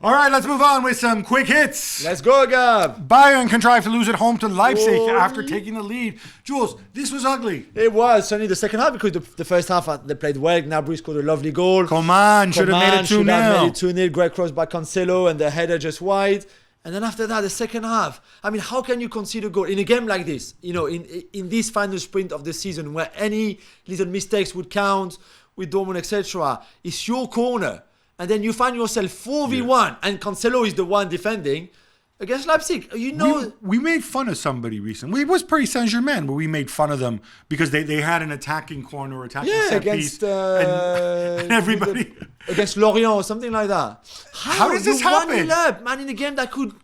All right, let's move on with some quick hits. Let's go, Gab. Bayern contrived to lose at home to Leipzig after taking the lead. Jules, this was ugly. It was, certainly the second half, because the first half they played well. Gnabry scored a lovely goal. Coman should have made it 2-0. Great cross by Cancelo and the header just wide. And then after that, the second half. I mean, how can you concede a goal in a game like this? You know, in this final sprint of the season where any little mistakes would count with Dortmund, etc. It's your corner. And then you find yourself 4v1 and Cancelo is the one defending against Leipzig. You know, we made fun of somebody recently. It was Paris Saint-Germain, but we made fun of them because they had an attacking corner or attacking set piece. And everybody... Against Lorient or something like that. How does this happen? 1-0 up, man, in a game that could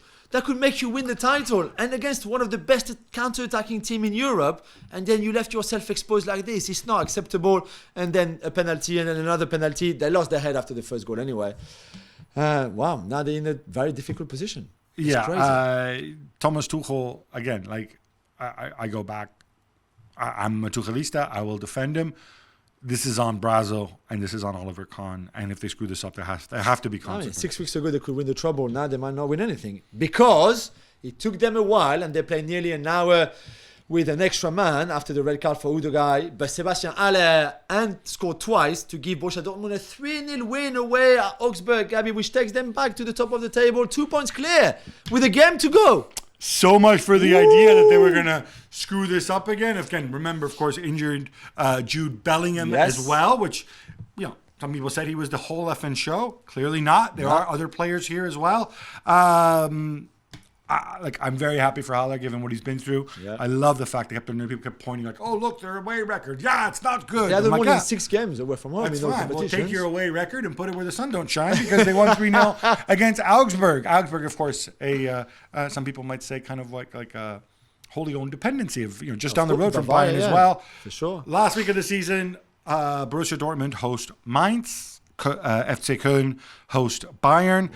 make you win the title, and against one of the best counter-attacking team in Europe, and then you left yourself exposed like this. It's not acceptable. And then a penalty and then another penalty. They lost their head after the first goal anyway. Wow, now they're in a very difficult position. It's crazy. Thomas Tuchel, again, like I go back. I'm a Tuchelista. I will defend him. This is on Brazil and this is on Oliver Kahn. And if they screw this up, there have to be consequences. 6 weeks ago, they could win the treble. Now they might not win anything because it took them a while and they played nearly an hour with an extra man after the red card for Udogai. But Sebastian Haller and scored twice to give Borussia Dortmund a 3-0 win away at Augsburg, Gabi, which takes them back to the top of the table. 2 points clear with a game to go. So much for the idea that they were going to screw this up again. Again, remember, of course, injured Jude Bellingham as well, which, you know, some people said he was the whole effing show. Clearly not. There are other players here as well. I'm very happy for Haller given what he's been through. Yeah. I love the fact that people kept pointing like, oh, look, their away record. Yeah, it's not good. Yeah, they won in 6 games away from home. That's fine. Well, take your away record and put it where the sun don't shine because they won 3-0 against Augsburg. Augsburg, of course, some people might say kind of like a wholly owned dependency of, you know, just down the road from Bayern as well. For sure. Last week of the season, Borussia Dortmund host Mainz, FC Köln host Bayern.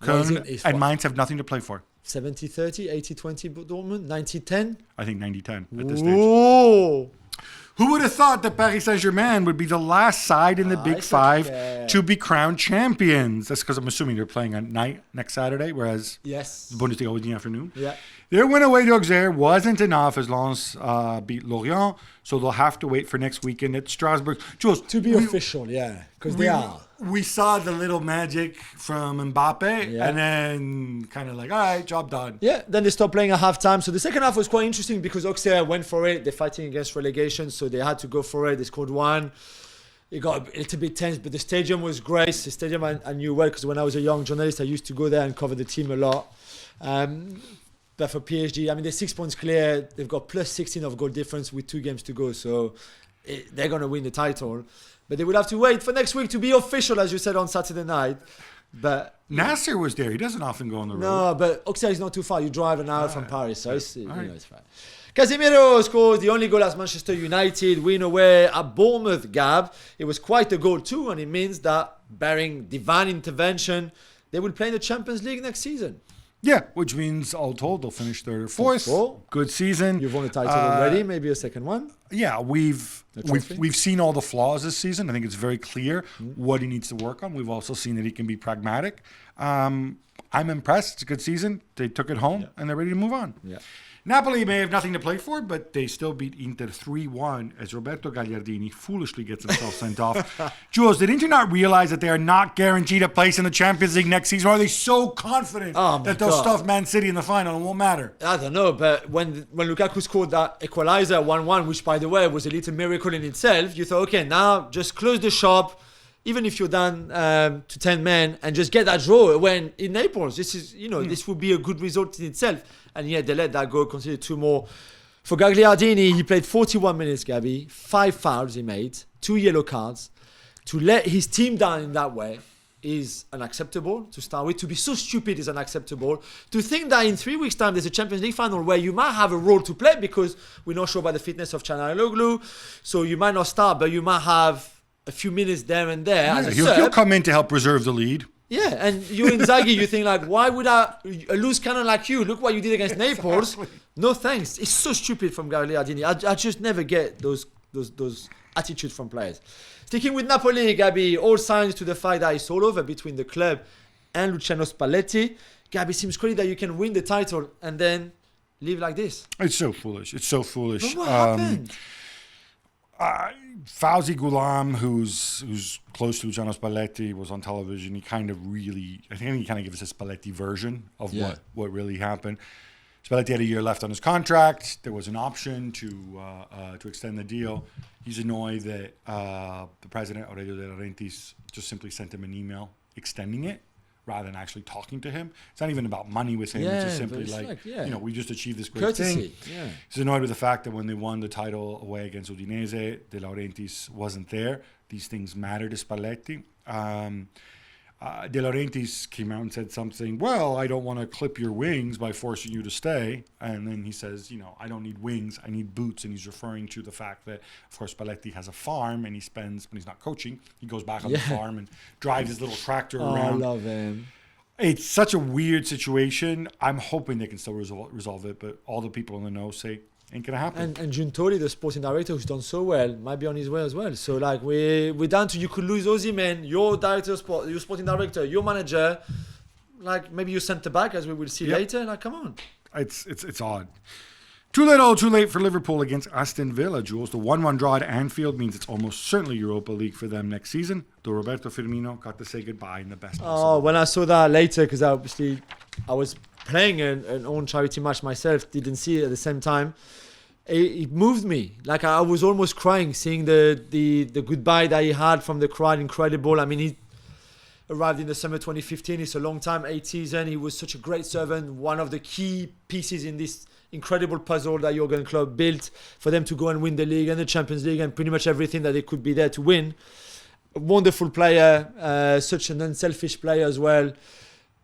Köln and Mainz have nothing to play for. 70-30, 80-20 Dortmund, 90-10? I think 90-10 at this stage. Who would have thought that Paris Saint-Germain would be the last side in the Big Five to be crowned champions? That's because I'm assuming they're playing at night next Saturday, whereas the Bundesliga was in the afternoon. Yeah. Their win away to Auxerre wasn't enough as Lens beat Lorient, so they'll have to wait for next weekend at Strasbourg. Jules, to be official, because they are. We saw the little magic from Mbappe, and then kind of like, all right, job done. Yeah, then they stopped playing at halftime. So the second half was quite interesting because Auxerre went for it. They're fighting against relegation, so they had to go for it. They scored one. It got a little bit tense, but the stadium was great. The stadium I knew well because when I was a young journalist, I used to go there and cover the team a lot. But for PSG, I mean, they're 6 points clear. They've got plus 16 of goal difference with 2 games to go. So they're going to win the title. But they will have to wait for next week to be official, as you said on Saturday night. But Nasser was there. He doesn't often go on the road. No, but Auxerre is not too far. You drive an hour from Paris, so it's fine. Casemiro scores the only goal as Manchester United win away at Bournemouth, Gab. It was quite a goal too, and it means that, barring divine intervention, they will play in the Champions League next season. Yeah, which means all told they'll finish third or fourth. Good season. You've won a title already, maybe a second one. Yeah, we've seen all the flaws this season. I think it's very clear what he needs to work on. We've also seen that he can be pragmatic. I'm impressed. It's a good season. They took it home and they're ready to move on. Yeah. Napoli may have nothing to play for, but they still beat Inter 3-1 as Roberto Gagliardini foolishly gets himself sent off. Jules, did Inter not realize that they are not guaranteed a place in the Champions League next season? Or are they so confident that they'll stuff Man City in the final and it won't matter? I don't know, but when Lukaku scored that equalizer 1-1, which by the way was a little miracle in itself, you thought, okay, now just close the shop, even if you're down to 10 men, and just get that draw. When in Naples, this is, this would be a good result in itself. And yet they let that go, considered 2 more. For Gagliardini, he played 41 minutes, Gabby. 5 fouls he made, 2 yellow cards. To let his team down in that way is unacceptable to start with. To be so stupid is unacceptable. To think that in 3 weeks' time there's a Champions League final where you might have a role to play because we're not sure about the fitness of Çalhanoğlu. So you might not start, but you might have a few minutes there and there. Yeah, he'll come in to help preserve the lead. Yeah, and you Inzaghi, you think like, why would a loose cannon like you? Look what you did against Naples. No thanks. It's so stupid from Gagliardini. I just never get those attitude from players. Sticking with Napoli, Gabi, all signs to the fact that it's all over between the club and Luciano Spalletti. Gabi, seems crazy that you can win the title and then live like this. It's so foolish. It's so foolish. But what happened? Fauzi Ghulam, who's close to Luciano Spalletti, was on television. He kind of I think he kind of gives us a Spalletti version of what really happened. Spalletti had a year left on his contract. There was an option to extend the deal. He's annoyed that the president, Aurelio De Laurentiis, just simply sent him an email extending it rather than actually talking to him. It's not even about money with him. It's just simply we just achieved this great thing. Yeah. He's annoyed with the fact that when they won the title away against Udinese, De Laurentiis wasn't there. These things matter to Spalletti. De Laurentiis came out and said something, well, I don't want to clip your wings by forcing you to stay. And then he says, I don't need wings, I need boots. And he's referring to the fact that, of course, Spalletti has a farm and when he's not coaching, he goes back on the farm and drives his little tractor around. I love him. It's such a weird situation. I'm hoping they can still resolve it, but all the people in the know say, ain't gonna happen. And Giuntoli, the sporting director, who's done so well, might be on his way as well. So we're down to, you could lose Osimhen, your director of sport, your sporting director, your manager, maybe your centre back, as we will see later. Come on. It's odd. Too late for Liverpool against Aston Villa, Jules. The 1-1 draw at Anfield means it's almost certainly Europa League for them next season, though Roberto Firmino got to say goodbye in the best possible. When I saw that later, because obviously I was playing an own charity match myself, didn't see it at the same time. It moved me. I was almost crying seeing the goodbye that he had from the crowd. Incredible. I mean, he arrived in the summer 2015. It's a long time, 8 seasons. He was such a great servant. One of the key pieces in this incredible puzzle that Jurgen Klopp built for them to go and win the league and the Champions League and pretty much everything that they could be there to win. A wonderful player, such an unselfish player as well,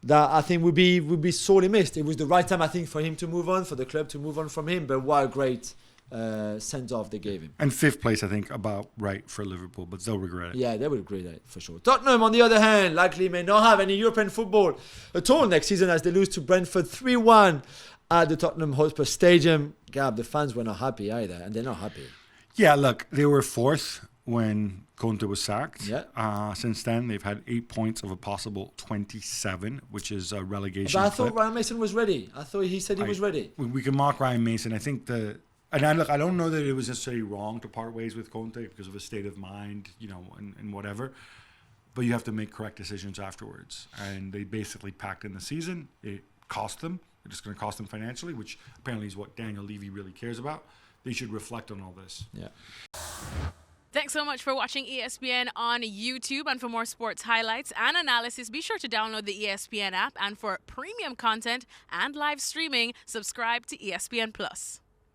that I think would be sorely missed. It was the right time, I think, for him to move on, for the club to move on from him. But what a great send-off they gave him. And 5th place, I think, about right for Liverpool, but they'll regret it. Yeah, they will regret it for sure. Tottenham, on the other hand, likely may not have any European football at all next season as they lose to Brentford 3-1 at the Tottenham Hotspur Stadium. Gab, the fans were not happy either, and they're not happy. Yeah, look, they were 4th when Conte was sacked. Yeah. Since then, they've had 8 points of a possible 27, which is a relegation. But I thought Ryan Mason was ready. I thought he said he was ready. We can mock Ryan Mason. I think I don't know that it was necessarily wrong to part ways with Conte because of his state of mind, and whatever. But you have to make correct decisions afterwards. And they basically packed in the season. It cost them. It's just going to cost them financially, which apparently is what Daniel Levy really cares about. They should reflect on all this. Yeah. Thanks so much for watching ESPN on YouTube. And for more sports highlights and analysis, be sure to download the ESPN app. And for premium content and live streaming, subscribe to ESPN Plus.